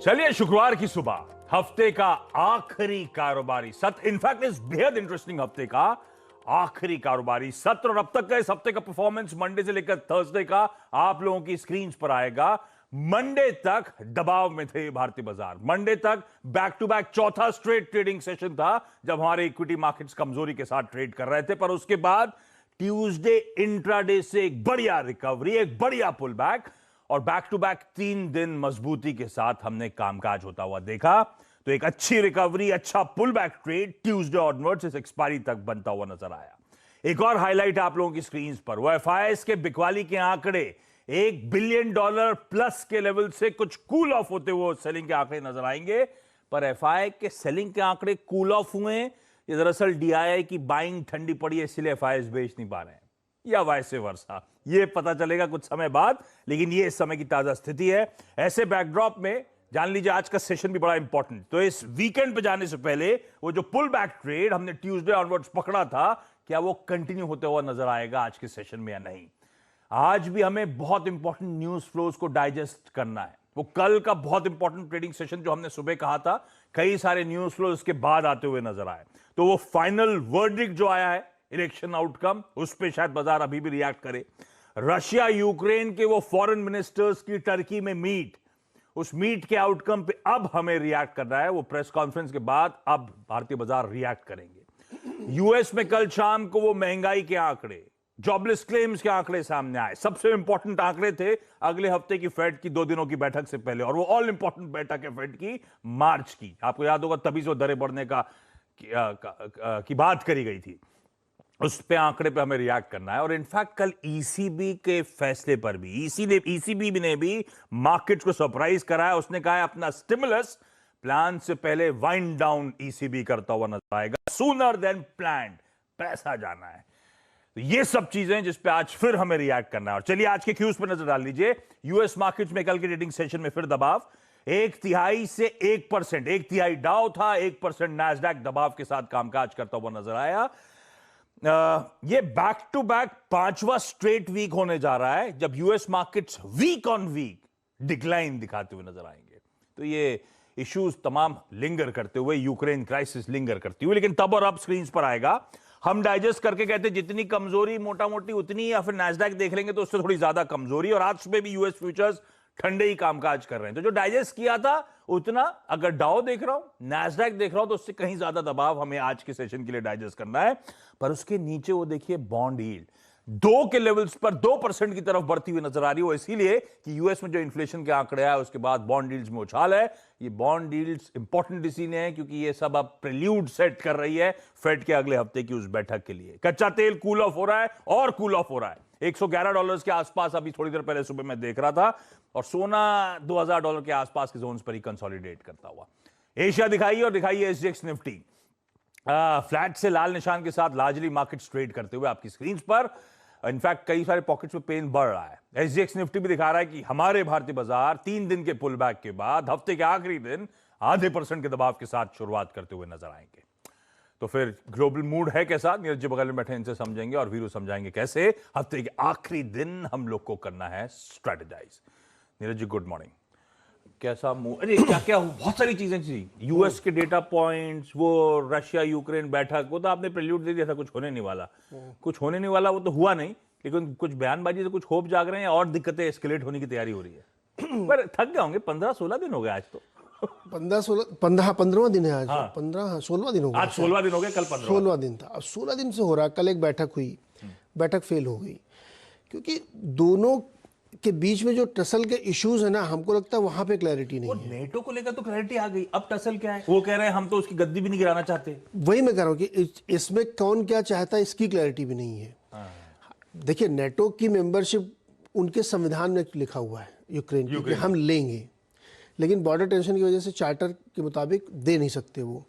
चलिए, शुक्रवार की सुबह हफ्ते का आखिरी कारोबारी सत्र, इनफैक्ट इस बेहद इंटरेस्टिंग हफ्ते का आखिरी कारोबारी सत्र, और अब तक का इस हफ्ते का परफॉर्मेंस मंडे से लेकर थर्सडे का आप लोगों की स्क्रीन पर आएगा। मंडे तक दबाव में थे भारतीय बाजार। मंडे तक बैक टू बैक चौथा स्ट्रेट ट्रेडिंग सेशन था जब हमारे इक्विटी मार्केट्स कमजोरी के साथ ट्रेड कर रहे थे, पर उसके बाद ट्यूसडे इंट्राडे से एक बढ़िया रिकवरी, एक बढ़िया पुल बैक, और बैक टू बैक 3 दिन मजबूती के साथ हमने कामकाज होता हुआ देखा। तो एक अच्छी रिकवरी, अच्छा pull back trade Tuesday onwards इस एक्सपायरी तक बनता हुआ नजर आया। एक और हाईलाइट आप लोगों की स्क्रीन पर, वो एफआईआई के बिकवाली के आंकड़े $1 बिलियन प्लस के लेवल से कुछ कूल ऑफ होते हुए सेलिंग के आंकड़े नजर आएंगे। पर एफआईआई के सेलिंग के आंकड़े कूल ऑफ हुए, ये दरअसल डीआईआई की बाइंग ठंडी पड़ी है, इसलिए एफआईआई बेच नहीं पा रहे हैं, या वैसे वर्षा, ये पता चलेगा कुछ समय बाद, लेकिन ये इस समय की ताजा स्थिति है। ऐसे बैकड्रॉप में जान लीजिए आज का सेशन भी बड़ा इंपॉर्टेंट। तो इस वीकेंड पे जाने से पहले वो जो पुल बैक ट्रेड हमने ट्यूसडे ऑनवर्ड्स पकड़ा था, क्या वो कंटिन्यू होते हुआ नजर आएगा आज के सेशन में या नहीं। आज भी हमें बहुत इंपॉर्टेंट न्यूज फ्लोज को डाइजेस्ट करना है। वो कल का बहुत इंपॉर्टेंट ट्रेडिंग सेशन जो हमने सुबह कहा था, कई सारे न्यूज फ्लोज उसके बाद आते हुए नजर आए। तो वो फाइनल वर्डिक्ट जो आया है इलेक्शन आउटकम, उस पर शायद बाजार अभी भी रिएक्ट करे। रशिया यूक्रेन के वो फॉरेन मिनिस्टर्स की टर्की में मीट, उस मीट के आउटकम पे अब हमें रिएक्ट करना है। वो प्रेस कॉन्फ्रेंस के बाद अब भारतीय बाजार रिएक्ट करेंगे। यूएस में कल शाम को वो महंगाई के आंकड़े, जॉबलेस क्लेम्स के आंकड़े सामने आए। सबसे इंपॉर्टेंट आंकड़े थे अगले हफ्ते की फेड की 2 दिनों की बैठक से पहले, और वो ऑल इंपॉर्टेंट बैठक है फेड की मार्च की। आपको याद होगा तभी से दरें बढ़ने की बात करी गई थी। उस पे आंकड़े पे हमें रिएक्ट करना है। और इनफैक्ट कल ईसीबी के फैसले पर भी ईसीबी ने भी मार्केट को सरप्राइज कराया। उसने कहा है अपना स्टिमुलस प्लान से पहले वाइंड डाउन ईसीबी करता हुआ नजर आएगा, सूनर देन प्लान्ड, पैसा जाना है। तो ये सब चीजें जिस पे आज फिर हमें रिएक्ट करना है। और चलिए आज के क्यूज पर नजर डाल लीजिए। यूएस मार्केट्स में कल के ट्रेडिंग सेशन में फिर दबाव, 1/3 से 1%, 1/3 डाउ था, 1% नैस्डैक दबाव के साथ कामकाज करता हुआ नजर आया। ये बैक टू बैक 5वां स्ट्रेट वीक होने जा रहा है जब US markets week on week decline दिखाते हुए नजर आएंगे। तो ये इश्यूज तमाम लिंगर करते हुए, यूक्रेन क्राइसिस लिंगर करती हुई, लेकिन तब और अब स्क्रीन पर आएगा। हम डाइजेस्ट करके कहते हैं जितनी कमजोरी मोटा मोटी उतनी, या फिर नैस्डैक देख लेंगे तो उससे थोड़ी ज्यादा कमजोरी। और आज सुबह भी यूएस फ्यूचर्स ठंडे ही कामकाज कर रहे हैं। तो जो डाइजेस्ट किया था उतना, अगर डाउ देख रहा हूं, नैस्डैक देख रहा हूं, तो उससे कहीं ज्यादा दबाव हमें आज के सेशन के लिए डाइजेस्ट करना है। पर उसके नीचे वो देखिए बॉन्ड यील्ड 2 के लेवल्स पर 2% की तरफ बढ़ती हुई नजर आ रही है। वो इसीलिए कि यूएस में जो इन्फ्लेशन के आंकड़े आए उसके बाद बॉन्ड यील्ड्स में उछाल है। ये बॉन्ड यील्ड्स इंपॉर्टेंट इसीलिए है क्योंकि ये सब अब प्रील्यूड सेट कर रही है फेड के अगले हफ्ते की उस बैठक के लिए। कच्चा तेल कूल ऑफ हो रहा है और कूल ऑफ हो रहा है। $111 के आसपास अभी थोड़ी देर पहले सुबह मैं देख रहा था, और सोना $2000 के आसपास के जोन्स पर ही कंसोलिडेट करता हुआ। एशिया दिखाइए, और दिखाइए एसजीएक्स निफ्टी फ्लैट से लाल निशान के साथ लार्जली मार्केट्स ट्रेड करते हुए आपकी स्क्रीन पर। इनफैक्ट कई सारे पॉकेट्स में पेन बढ़ रहा है। एसजीएक्स निफ्टी भी दिखा रहा है कि हमारे भारतीय बाजार 3 दिन के पुल बैक के बाद हफ्ते के आखिरी दिन 0.5% के दबाव के साथ शुरुआत करते हुए नजर आएंगे। तो फिर ग्लोबल मूड है कैसा, नीरज जी बगल में बैठे, इनसे समझेंगे, और वीरू समझाएंगे कैसे हफ्ते के आखिरी दिन हम लोग को करना है strategise. Neeraj ji good morning. कैसा मूड, अरे क्या क्या बहुत सारी चीजें थी, यूएस के डेटा पॉइंट्स, वो रशिया यूक्रेन बैठक, वो तो आपने प्रेल्यूड दे दिया था कुछ होने नहीं वाला, कुछ होने नहीं वाला, वो तो हुआ नहीं, लेकिन कुछ बयानबाजी से कुछ होप जाग रहे हैं और दिक्कतें एस्केलेट होने की तैयारी हो रही है। पर थक गए होंगे, 15-16 दिन हो गए आज तो। 15वां दिन है आज। हाँ। 16वां दिन हो गया। आज 16वां दिन हो गया, कल 16वां दिन था। अब 16 दिन से हो रहा है। कल एक बैठक हुई, बैठक फेल हो गई क्योंकि दोनों के बीच में जो टसल के इश्यूज है ना, हमको लगता है वहां पे क्लैरिटी नहीं है। नेटो को लेकर तो क्लैरिटी आ गई, अब टसल क्या है वो कह रहे हैं हम तो उसकी गद्दी भी नहीं गिराना चाहते। वही मैं कह रहा हूँ कि इसमें कौन क्या चाहता है इसकी क्लैरिटी भी नहीं है। देखिए, नेटो की मेंबरशिप उनके संविधान में लिखा हुआ है यूक्रेन की, हम लेंगे, लेकिन बॉर्डर टेंशन की वजह से चार्टर के मुताबिक दे नहीं सकते वो।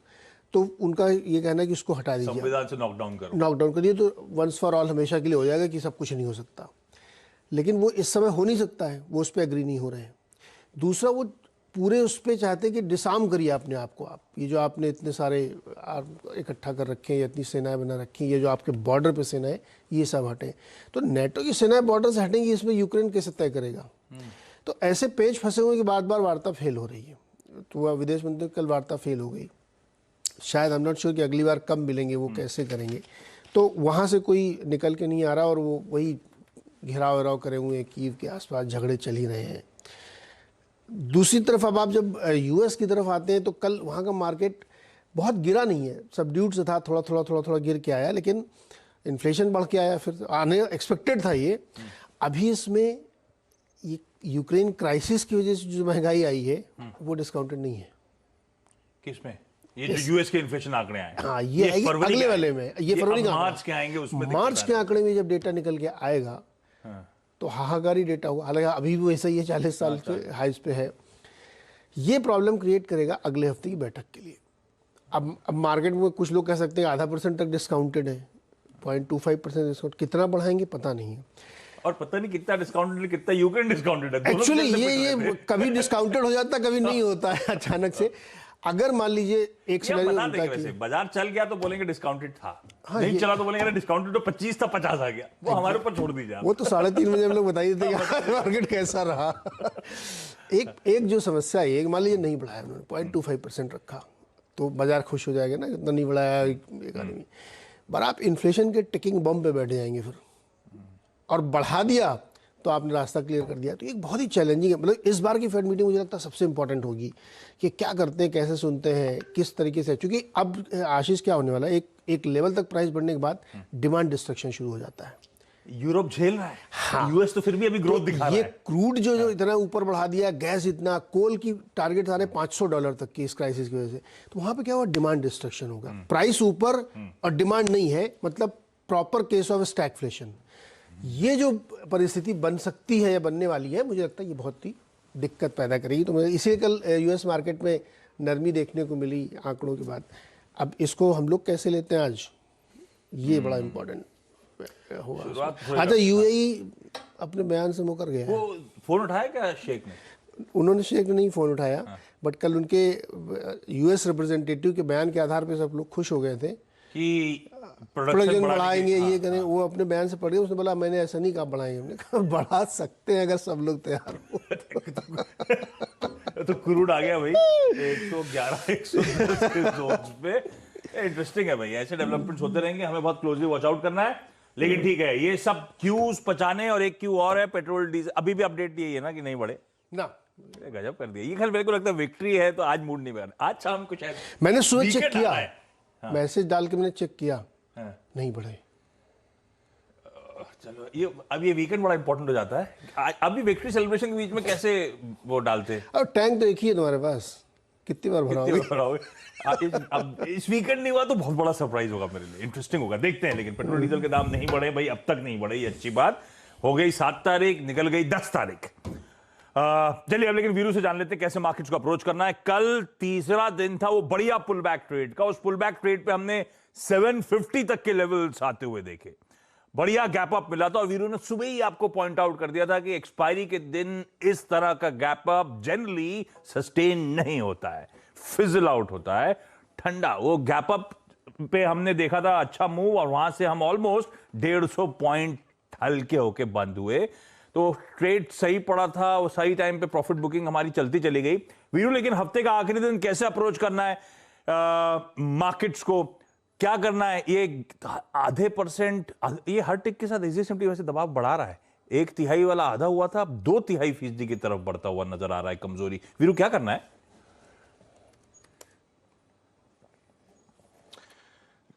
तो उनका ये कहना है कि उसको हटा दीजिए, संविधान से नॉकडाउन करिए, तो वंस फॉर ऑल हमेशा के लिए हो जाएगा कि सब कुछ नहीं हो सकता। लेकिन वो इस समय हो नहीं सकता है, वो उस पर एग्री नहीं हो रहे हैं। दूसरा, वो पूरे उस पर चाहते हैं कि डिसार्म करिए अपने आप को। आप ये जो आपने इतने सारे इकट्ठा कर रखे हैं, इतनी सेनाएं बना रखी हैं, ये जो आपके बॉर्डर पे सेनाएं, ये सब हटें। तो नेटो की सेनाएं बॉर्डर से हटेंगी, इसमें यूक्रेन कैसे तय करेगा। तो ऐसे पेज फंसे हुए कि बार बार वार्ता फेल हो रही है। तो वह विदेश मंत्री कल वार्ता फेल हो गई। शायद आई एम नॉट श्योर कि अगली बार कब मिलेंगे, वो कैसे करेंगे। तो वहाँ से कोई निकल के नहीं आ रहा और वो वही घेराव वेराव करे हुए हैं, कीव के आसपास झगड़े चल ही रहे हैं। दूसरी तरफ अब आप जब यूएस की तरफ आते हैं तो कल वहाँ का मार्केट बहुत गिरा नहीं है, सबड्यूड से था, थोड़ा गिर के आया, लेकिन इन्फ्लेशन बढ़ के आया, फिर आने एक्सपेक्टेड था ये। अभी इसमें ये यूक्रेन क्राइसिस की वजह से जो महंगाई आई है वो डिस्काउंटेड नहीं है। किसमें? ये जो यूएस के इन्फ्लेशन आंकड़े आए, हाँ, ये आएगी अगले वाले में, ये फरवरी का मार्च के आएंगे, उसमें मार्च के आंकड़े में जब डेटा निकल के आएगा तो हाहाकारी डेटा होगा। हालांकि अभी भी वैसा ही है, 40 साल के हाइस पे है। ये प्रॉब्लम क्रिएट करेगा अगले हफ्ते की बैठक के लिए। अब मार्केट में कुछ लोग कह सकते हैं 0.5% तक डिस्काउंटेड है, 0.25% डिस्काउंट, कितना बढ़ाएंगे पता नहीं है, और पता नहीं कितना डिस्काउंटेड, कितना यूक्रेन डिस्काउंटेड है। एक्चुअली ये कभी डिस्काउंटेड हो जाता, कभी नहीं होता है अचानक से। अगर मान लीजिए एक सिनेरियो होता है कि बाजार चल गया तो बोलेंगे डिस्काउंटेड था, नहीं चला तो बोलेंगे डिस्काउंटेड तो 25 था 50 आ गया, वो हमारे ऊपर छोड़ दीजिए। वो तो 3:30 बजे हम लोग बता देते कि मार्केट कैसा रहा। एक जो समस्या है, एक मान लीजिए नहीं बढ़ाया उन्होंने, 0.25% रखा तो बाजार खुश हो जाएगा ना, इतना नहीं बढ़ाया इकोनॉमी। पर आप इन्फ्लेशन के टिकिंग बम पे बैठ जाएंगे फिर, और बढ़ा दिया तो आपने रास्ता क्लियर कर दिया। तो एक बहुत ही चैलेंजिंग है, मतलब इस बार की फेड मीटिंग मुझे लगता है सबसे इंपॉर्टेंट होगी कि क्या करते हैं, कैसे सुनते हैं, किस तरीके से। क्योंकि अब आशीष क्या होने वाला है, एक लेवल तक प्राइस बढ़ने के बाद डिमांड डिस्ट्रक्शन शुरू हो जाता है। यूरोप झेल रहा है, हाँ। यूएस तो फिर भी अभी ग्रोथ दिखा रहा है। ये क्रूड जो इतना ऊपर बढ़ा दिया, गैस इतना, कोल की टारगेट आ रहे $500 तक की इस क्राइसिस की वजह से, तो वहां पे क्या हुआ, डिमांड डिस्ट्रक्शन होगा। प्राइस ऊपर और डिमांड नहीं है, मतलब प्रॉपर केस ऑफ स्टैगफ्लेशन। ये जो परिस्थिति बन सकती है या बनने वाली है, मुझे लगता है ये बहुत ही दिक्कत पैदा करेगी। तो इसीलिए कल यूएस मार्केट में नरमी देखने को मिली आंकड़ों के बाद। अब इसको हम लोग कैसे लेते हैं आज, ये बड़ा इंपॉर्टेंट हुआ। अच्छा, यूएई अपने बयान से मुकर गया। वो फोन उठाया क्या शेख ने? उन्होंने शेख ने नहीं फोन उठाया, बट कल उनके यूएस रिप्रेजेंटेटिव के बयान के आधार पे सब लोग खुश हो गए थे कि प्रोडक्शन बढ़ाएंगे, ये करें। वो अपने बयान से पढ़ गए, उसने बोला मैंने ऐसा नहीं कहा बढ़ाएंगे, हमने कहा बढ़ा सकते हैं अगर सब लोग तैयार हो। तो क्रूड आ गया भाई 111 110 के जोन्स पे। इंटरेस्टिंग है भाई, ऐसे डेवलपमेंट्स होते रहेंगे, हमें बहुत क्लोजली वॉच आउट करना है। लेकिन ठीक है, ये सब क्यूज पचाने, और एक क्यू और है पेट्रोल डीजल। अभी भी अपडेट यही है ना कि नहीं बढ़े ना, गजब कर दिया। ये खैर मेरे को लगता है विक्ट्री है, तो आज मूड नहीं बना। आज शाम को शायद मैंने सुबह चेक किया, मैसेज डाल के मैंने चेक किया, नहीं बढ़े। चलो, ये वीकेंड बड़ा इंपॉर्टेंट हो जाता है। अभी विक्ट्री सेलिब्रेशन के बीच में कैसे वो डालते हैं? और टैंक तो एक ही है तुम्हारे पास, कितनी बार भराओगे? अब इस वीकेंड नहीं हुआ तो बहुत बड़ा सरप्राइज होगा मेरे लिए, इंटरेस्टिंग होगा, देखते हैं। लेकिन पेट्रोल डीजल के दाम नहीं बढ़े भाई, अब तक नहीं बढ़े, ये अच्छी बात हो गई। 7 तारीख निकल गई, 10 तारीख। चलिए अब लेकिन वीरू से जान लेते हैं कैसे मार्केट्स को अप्रोच करना है। कल तीसरा दिन था वो बढ़िया पुल बैक ट्रेड का। उस पुल बैक ट्रेड पे हमने 750 तक के लेवल्स आते हुए देखे, बढ़िया गैप अप मिला था। और वीरू ने सुबह ही आपको पॉइंट आउट कर दिया था कि एक्सपायरी के दिन इस तरह का गैप अप जनरली सस्टेन नहीं होता है, फिजल आउट होता है, ठंडा। वो गैप अप पे हमने देखा था अच्छा मूव, और वहां से हम ऑलमोस्ट 150 पॉइंट हल्के होके बंद हुए। तो ट्रेड सही पड़ा था, वो सही टाइम पे प्रॉफिट बुकिंग हमारी चलती चली गई। वीरू, लेकिन हफ्ते का आखिरी दिन कैसे अप्रोच करना है मार्केट्स को, क्या करना है? ये 0.5%, ये हर टिक के साथ इजी सिंपली वैसे दबाव बढ़ा रहा है। 1/3 वाला आधा हुआ था, अब 2/3% की तरफ बढ़ता हुआ नजर आ रहा है कमजोरी। वीरू, क्या करना है?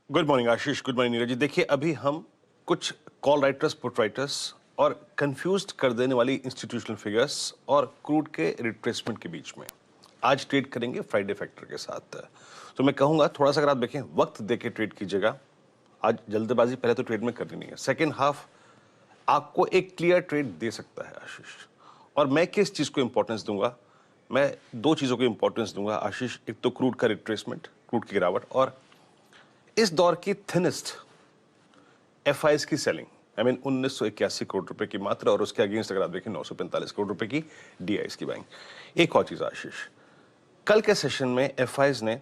गुड मॉर्निंग आशीष, गुड मॉर्निंग नीरज जी। देखिए, अभी हम कुछ कॉल राइटर्स, पुट राइटर्स और कंफ्यूज्ड कर देने वाली इंस्टीट्यूशनल फिगर्स और क्रूड के रिट्रेसमेंट के बीच में आज ट्रेड करेंगे फ्राइडे फैक्टर के साथ। तो मैं कहूंगा थोड़ा सा अगर आप देखें, वक्त देके ट्रेड कीजिएगा। आज जल्दबाजी पहले तो ट्रेड में करनी नहीं है। सेकेंड हाफ आपको एक क्लियर ट्रेड दे सकता है आशीष। और मैं किस चीज को इंपॉर्टेंस दूंगा? मैं 2 चीजों को इंपॉर्टेंस दूंगा आशीष। एक तो क्रूड का रिट्रेसमेंट, क्रूड की गिरावट, और इस दौर की थिनेस्ट एफआईज की सेलिंग। आई मीन 1981 करोड़ रुपए की मात्रा, और उसके अगेंस्ट अगर आप देखें 945 करोड़ रुपए की डीआईज की बाइंग। एक और चीज आशीष, कल के सेशन में एफआईज ने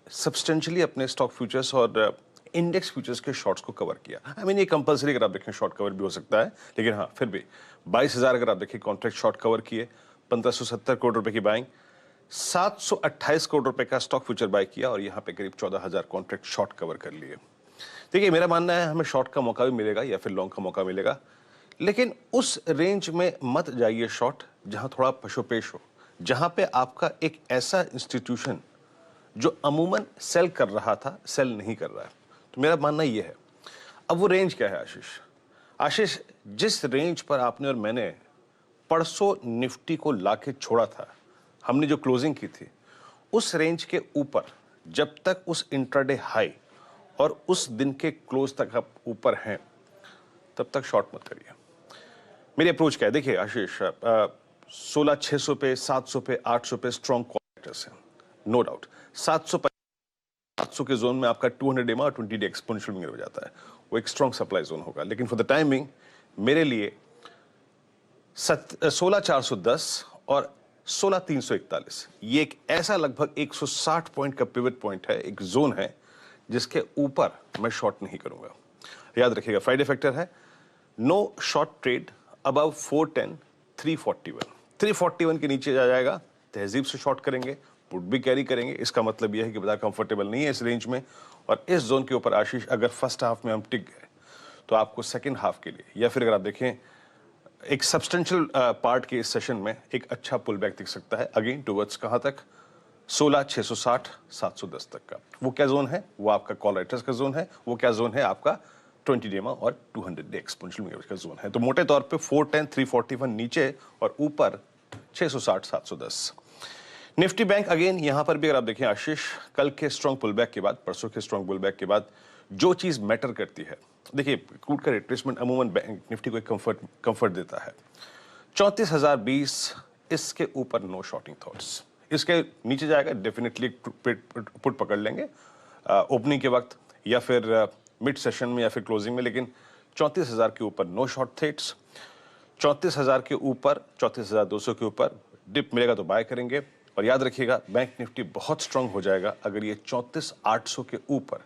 सब्सटेंशियली अपने स्टॉक फ्यूचर्स और इंडेक्स फ्यूचर्स के शॉर्ट्स को कवर किया। आई मीन ये कंपलसरी अगर आप देखें शॉर्ट कवर भी हो सकता है, लेकिन हाँ फिर भी 22,000 अगर आप देखें कॉन्ट्रैक्ट शॉर्ट कवर किए, 1570 करोड़ रुपए की बाइंग, 728 करोड़ रुपए का स्टॉक फ्यूचर बाय किया और यहां पे करीब 14,000 कॉन्ट्रैक्ट शॉर्ट कवर कर लिए। देखिए, मेरा मानना है हमें शॉर्ट का मौका भी मिलेगा या फिर लॉन्ग का मौका मिलेगा, लेकिन उस रेंज में मत जाइए शॉर्ट जहां थोड़ा पशोपेश हो, जहां पे आपका एक ऐसा इंस्टीट्यूशन जो अमूमन सेल कर रहा था सेल नहीं कर रहा है। तो मेरा मानना ये है। अब वो रेंज क्या है आशीष, जिस रेंज पर आपने और मैंने परसों निफ्टी को लाके छोड़ा था, हमने जो क्लोजिंग की थी, उस रेंज के ऊपर जब तक उस इंट्राडे हाई और उस दिन के क्लोज तक आप ऊपर हैं, तब तक शॉर्ट मत करिए। मेरी अप्रोच क्या है? देखिए आशीष, 16,600 पे, 700 पे, 800 पे स्ट्रॉन्ग कॉलेक्टर्स हैं, नो डाउट। 700 के जोन में आपका 200 डे और 20 डे एक्सपोनेंशियल मूविंग हो जाता है, वो एक स्ट्रॉन्ग सप्लाई जोन होगा। लेकिन फॉर द टाइमिंग मेरे लिए 16,410 और 16,341 ये एक ऐसा लगभग 160 पॉइंट का पिवट पॉइंट है, एक जोन है जिसके ऊपर मैं शॉर्ट नहीं करूंगा। याद रखिएगा, फ्राइडे फैक्टर है, नो शॉर्ट ट्रेड अबव 410 341। 341 के नीचे जा जाएगा, तहजीब से शॉर्ट करेंगे, पुट भी कैरी करेंगे। इसका मतलब यह है कि बाजार कंफर्टेबल नहीं है इस रेंज में, और इस जोन के ऊपर आशीष अगर फर्स्ट हाफ में हम टिक गए तो आपको सेकेंड हाफ के लिए, या फिर अगर आप देखें एक सब्सटेंशियल पार्ट के इस सेशन में, एक अच्छा पुल बैक दिख सकता है अगेन टुवर्ड्स कहां तक, 16,660 710 तक का। वो क्या जोन है? वो आपका कॉल राइटर्स का जोन है। वो क्या जोन है? आपका 20 डे और 200 डे एक्सपोनेंशियल मूविंग एवरेज का जोन है। तो मोटे तौर पे 410 341 नीचे और ऊपर 660 710। निफ्टी बैंक अगेन यहां पर भी अगर आप देखें आशीष, कल के स्ट्रॉन्ग पुल बैक के बाद, परसों के स्ट्रॉन्ग पुल बैक के बाद जो चीज मैटर करती है, देखिए क्रूड का रिट्रेसमेंट अमूमन बैंक निफ्टी को एक कंफर्ट देता है। 34,020 इसके ऊपर नो शॉर्टिंग थॉट्स। इसके नीचे जाएगा डेफिनेटली पुट पकड़ लेंगे ओपनिंग के वक्त या फिर मिड सेशन में या फिर क्लोजिंग में, लेकिन 34,000 के ऊपर नो शॉर्ट थेट्स। 34,000 के ऊपर, 34,200 के ऊपर डिप मिलेगा तो बाय करेंगे। और याद रखिएगा, बैंक निफ्टी बहुत स्ट्रांग हो जाएगा अगर ये 34,800 के ऊपर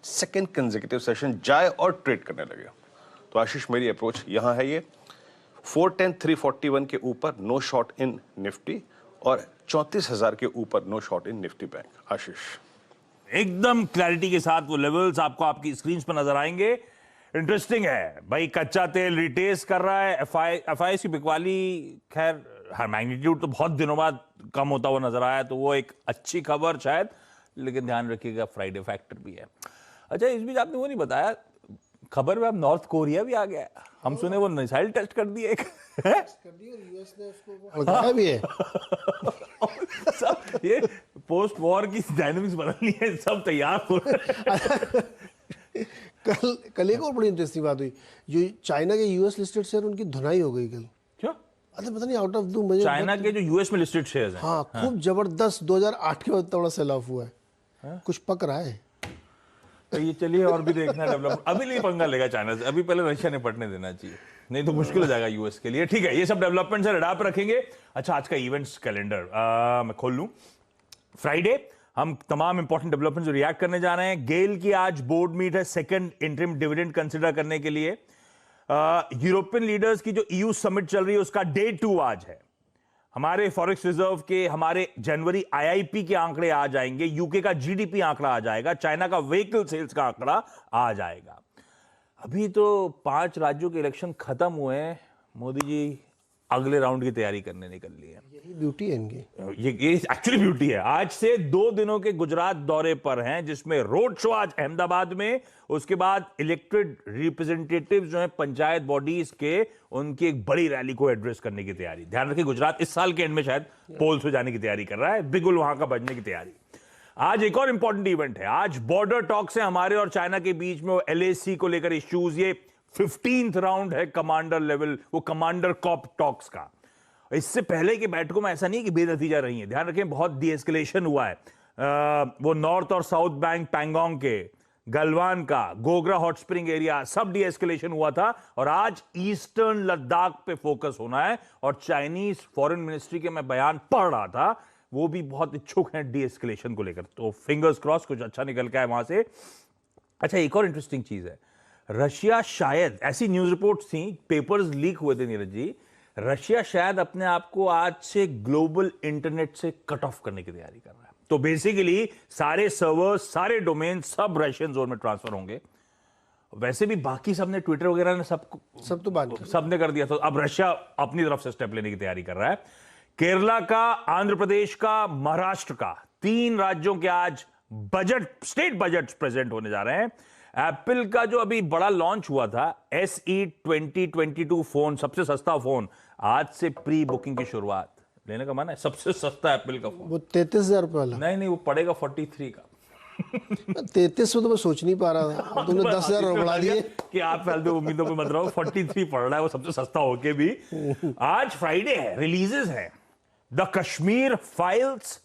सेकेंड कंसेक्यूटिव सेशन जाए और ट्रेड करने लगे। तो आशीष, मेरी अप्रोच यहां है ये 410 341 के ऊपर नो शॉर्ट इन निफ्टी और 34,000 के ऊपर नो शॉर्ट इन निफ्टी बैंक। आशीष, एकदम क्लैरिटी के साथ वो लेवल्स आपको आपकी स्क्रीन पर नजर आएंगे। इंटरेस्टिंग है भाई, कच्चा तेल रिटेस कर रहा है, एफआईएस की बिकवाली खैर हर मैग्नीट्यूड तो बहुत दिनों बाद कम होता हुआ नजर आया, तो वो एक अच्छी खबर शायद, लेकिन ध्यान रखिएगा फ्राइडे फैक्टर भी है। अच्छा, इस बीच आपने वो नहीं बताया खबर में, अब नॉर्थ कोरिया भी आ गया है। हम सुने वो मिसाइल टेस्ट कर दिए एक कर दी, और यूएस ने उसको भड़काया भी है। सब ये पोस्ट वॉर की डायनामिक्स बदलनी है, सब तैयार हो रहे हैं। कल एक और बड़ी इंटरेस्टिंग बात हुई, जो चाइना के यूएस लिस्टेड शेयर उनकी धुनाई हो गई कल। क्या? अरे पता नहीं, आउट ऑफ द मुझे चाइना के जो यूएस में लिस्टेड शेयर्स हैं, हाँ, खूब जबरदस्त 2008 के बाद थोड़ा सेल ऑफ हुआ है। कुछ पक रहा है। तो ये चलिए और भी देखना डेवलप, अभी नहीं पंगा लेगा चाइना से, अभी पहले रशिया ने पटने देना चाहिए, नहीं तो मुश्किल हो जाएगा यूएस के लिए। ठीक है, ये सब डेवलपमेंट से रडार पर रखेंगे। अच्छा, आज का इवेंट्स कैलेंडर मैं खोल लूं। फ्राइडे हम तमाम इंपॉर्टेंट डेवलपमेंट जो रिएक्ट करने जा रहे हैं। गेल की आज बोर्ड मीट है, सेकंड इंटरिम डिविडेंड कंसिडर करने के लिए। यूरोपियन लीडर्स की जो ईयू समिट चल रही है उसका डे 2 आज है। हमारे फॉरेक्स रिजर्व के, हमारे जनवरी आईआईपी के आंकड़े आ जाएंगे, यूके का जीडीपी आंकड़ा आ जाएगा, चाइना का व्हीकल सेल्स का आंकड़ा आ जाएगा। अभी तो 5 राज्यों के इलेक्शन खत्म हुए हैं, मोदी जी अगले राउंड की तैयारी करने निकल लिए हैं। यही ब्यूटी है इनकी। ये एक्चुअली ब्यूटी है। आज से 2 दिनों के गुजरात दौरे पर हैं, जिसमें रोड शो आज अहमदाबाद में, उसके बाद इलेक्टेड रिप्रेजेंटेटिव जो है पंचायत बॉडीज के, उनकी एक बड़ी रैली को एड्रेस करने की तैयारी। ध्यान रखिए, गुजरात इस साल के एंड में शायद पोल्स हो जाने की तैयारी कर रहा है, बिगुल वहां का बजने की तैयारी। आज एक और इंपॉर्टेंट इवेंट है, आज बॉर्डर टॉक्स है हमारे और चाइना के बीच में, एलएसी को लेकर इश्यूज। ये 15th राउंड है कमांडर लेवल, वो कमांडर कॉप टॉक्स का। इससे पहले की बैठकों में ऐसा नहीं कि बेनतीजा रही है, ध्यान रखें, बहुत डीएस्केलेशन हुआ है। वो नॉर्थ और साउथ बैंक पैंगोंग के, गलवान का, गोगरा हॉट स्प्रिंग एरिया, सब डीएस्केलेशन हुआ था। और आज ईस्टर्न लद्दाख पे फोकस होना है। और चाइनीज फॉरेन मिनिस्ट्री के मैं बयान पढ़ रहा था, वो भी बहुत इच्छुक हैं डीएस्केलेशन को लेकर, तो फिंगर्स क्रॉस कुछ अच्छा निकल के आए वहां से। अच्छा, एक और इंटरेस्टिंग चीज है, रशिया शायद, ऐसी न्यूज रिपोर्ट्स थी, पेपर्स लीक हुए थे नीरज जी, रशिया शायद अपने आप को आज से ग्लोबल इंटरनेट से कट ऑफ करने की तैयारी कर रहा है। तो बेसिकली सारे सर्वर्स, सारे डोमेन सब रशियन जोन में ट्रांसफर होंगे। वैसे भी बाकी सबने, ट्विटर वगैरह ने सब तो बात सबने कर दिया। तो अब रशिया अपनी तरफ से स्टेप लेने की तैयारी कर रहा है। केरला का, आंध्र प्रदेश का, महाराष्ट्र का, 3 राज्यों के आज बजट, स्टेट बजट प्रेजेंट होने जा रहे हैं। एप्पल का जो अभी बड़ा लॉन्च हुआ था SE 2022 फोन, सबसे सस्ता फोन, आज से प्री बुकिंग की शुरुआत। लेने का मन है? सबसे सस्ता एप्पल का फोन वो 33,000 रुपये वाला। नहीं, वो पड़ेगा 43 का। 33 में तो मैं सोच नहीं पा रहा था, तुमने 10,000 और बढ़ा दिए। कि आप फालतू उम्मीदों पे मत रहो। 43 पड़ रहा है वो, सबसे सस्ता होके भी। आज फ्राइडे है, रिलीजेस है द कश्मीर फाइल्स,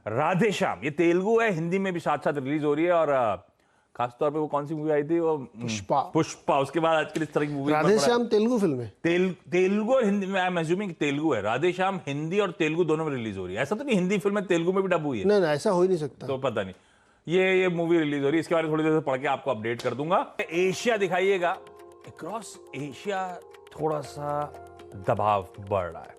राधेश्याम, ये तेलुगु है, हिंदी में भी साथ साथ रिलीज हो रही है। और खासतौर पे वो कौन सी मूवी आई थी, वो पुष्पा। उसके बाद आजकल इस तरह की मूवी, राधेश्याम तेलुगु फिल्म है। तेलुगु और हिंदी में, आई एम अज्यूमिंग तेलुगु है। राधेश्याम हिंदी और तेलुगु दोनों में रिलीज हो रही है। ऐसा तो नहीं हिंदी फिल्म तेलुगु में भी डब हुई है? नहीं, ऐसा हो ही नहीं सकता। तो पता नहीं, ये मूवी रिलीज हो रही है। इसके बारे में थोड़ी देर से पढ़ के आपको अपडेट कर दूंगा। एशिया दिखाइएगा, अक्रॉस एशिया थोड़ा सा दबाव बढ़ रहा है,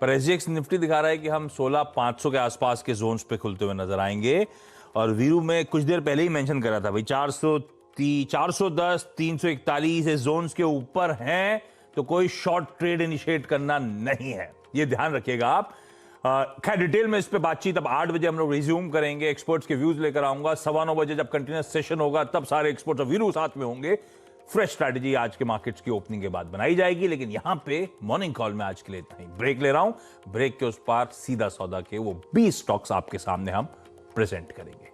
पर SGX निफ्टी दिखा रहा है कि हम 16,500 के आसपास के जोन्स पे खुलते हुए नजर आएंगे। और वीरू में कुछ देर पहले ही मेंशन करा था भाई, 410, 341 इस जोन्स के ऊपर हैं तो कोई शॉर्ट ट्रेड इनिशिएट करना नहीं है, ये ध्यान रखिएगा आप। खैर डिटेल में इस पे बातचीत अब 8 बजे हम लोग रिज्यूम करेंगे। एक्सपर्ट्स के व्यूज लेकर आऊंगा। 9:15 बजे जब कंटिन्यूस सेशन होगा तब सारे एक्सपर्ट्स और वीरू साथ में होंगे। फ्रेश स्ट्रैटेजी आज के मार्केट्स की ओपनिंग के बाद बनाई जाएगी। लेकिन यहां पे मॉर्निंग कॉल में आज के लिए इतना ही। ब्रेक ले रहा हूं, ब्रेक के उस पार सीधा सौदा के वो 20 स्टॉक्स आपके सामने हम प्रेजेंट करेंगे।